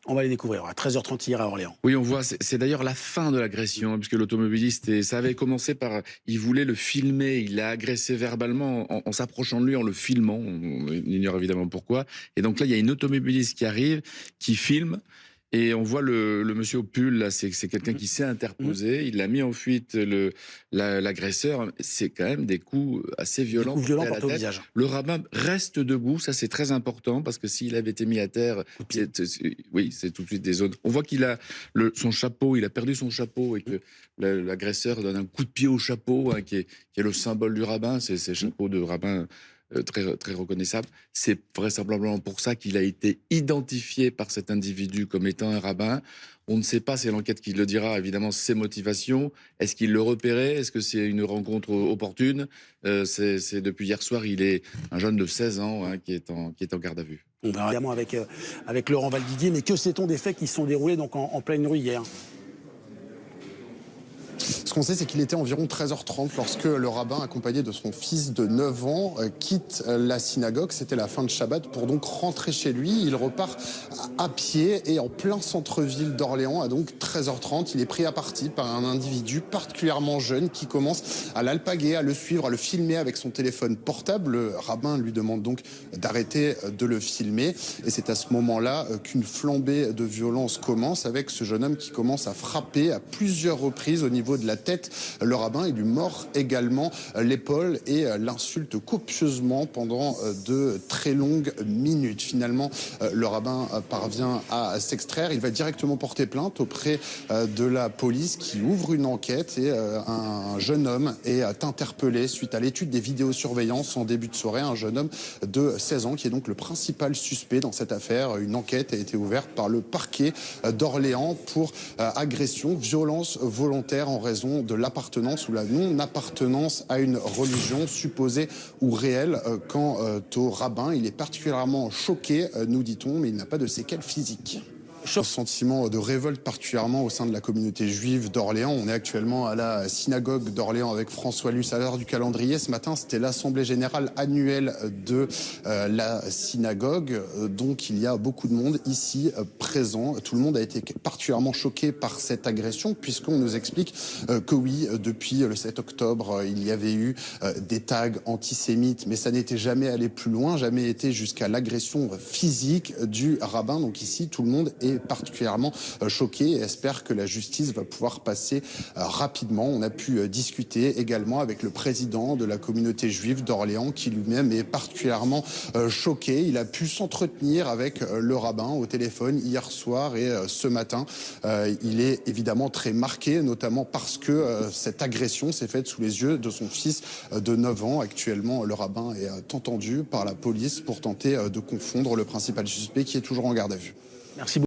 On va les découvrir à 13h30 hier à Orléans. Oui, on voit, c'est d'ailleurs la fin de l'agression, hein, puisque l'automobiliste, et ça avait commencé par, il voulait le filmer, il l'a agressé verbalement en s'approchant de lui, en le filmant, on ignore évidemment pourquoi. Et donc là, il y a une automobiliste qui arrive, qui filme, et on voit le monsieur au pull, là, c'est quelqu'un qui s'est Mmh. interposé, il a mis en fuite l'agresseur. C'est quand même des coups assez Des violents coups portés violents à la portés au tête. visage. Le rabbin reste debout, ça c'est très important, parce que s'il avait été mis à terre, Coup de pied. oui, c'est tout de suite des zones. On voit qu'il a son chapeau, il a perdu son chapeau, et que l'agresseur donne un coup de pied au chapeau, hein, qui est le symbole du rabbin. C'est ces chapeaux de rabbin très, très reconnaissables. C'est vraisemblablement pour ça qu'il a été identifié par cet individu comme étant un rabbin. On ne sait pas, c'est l'enquête qui le dira, évidemment, ses motivations. Est-ce qu'il le repérait? Est-ce que c'est une rencontre opportune? C'est depuis hier soir, il est un jeune de 16 ans, hein, qui est en garde à vue. On verra évidemment avec Laurent Valdiguier. Mais que sait-on des faits qui se sont déroulés donc en pleine rue hier? Ce qu'on sait, c'est qu'il était environ 13h30 lorsque le rabbin, accompagné de son fils de 9 ans, quitte la synagogue. C'était la fin de Shabbat pour donc rentrer chez lui. Il repart à pied et en plein centre-ville d'Orléans à donc 13h30. Il est pris à partie par un individu particulièrement jeune qui commence à l'alpaguer, à le suivre, à le filmer avec son téléphone portable. Le rabbin lui demande donc d'arrêter de le filmer. Et c'est à ce moment-là qu'une flambée de violence commence, avec ce jeune homme qui commence à frapper à plusieurs reprises au niveau de la tête. Le rabbin, il lui mord également l'épaule et l'insulte copieusement pendant de très longues minutes. Finalement, le rabbin parvient à s'extraire. Il va directement porter plainte auprès de la police qui ouvre une enquête, et un jeune homme est interpellé suite à l'étude des vidéosurveillances en début de soirée. Un jeune homme de 16 ans qui est donc le principal suspect dans cette affaire. Une enquête a été ouverte par le parquet d'Orléans pour agression, violence volontaire en raison de l'appartenance ou la non-appartenance à une religion supposée ou réelle. Quant au rabbin, il est particulièrement choqué, nous dit-on, mais il n'a pas de séquelles physiques. Un sentiment de révolte particulièrement au sein de la communauté juive d'Orléans. On est actuellement à la synagogue d'Orléans avec François Luce. À l'heure du calendrier, ce matin, c'était l'assemblée générale annuelle de la synagogue. Donc il y a beaucoup de monde ici présent. Tout le monde a été particulièrement choqué par cette agression, puisqu'on nous explique que oui, depuis le 7 octobre, il y avait eu des tags antisémites, mais ça n'était jamais allé plus loin, jamais été jusqu'à l'agression physique du rabbin. Donc ici, tout le monde est particulièrement choqué et espère que la justice va pouvoir passer rapidement. On a pu discuter également avec le président de la communauté juive d'Orléans, qui lui-même est particulièrement choqué. Il a pu s'entretenir avec le rabbin au téléphone hier soir et ce matin. Il est évidemment très marqué, notamment parce que cette agression s'est faite sous les yeux de son fils de 9 ans. Actuellement, le rabbin est entendu par la police pour tenter de confondre le principal suspect, qui est toujours en garde à vue. Merci beaucoup.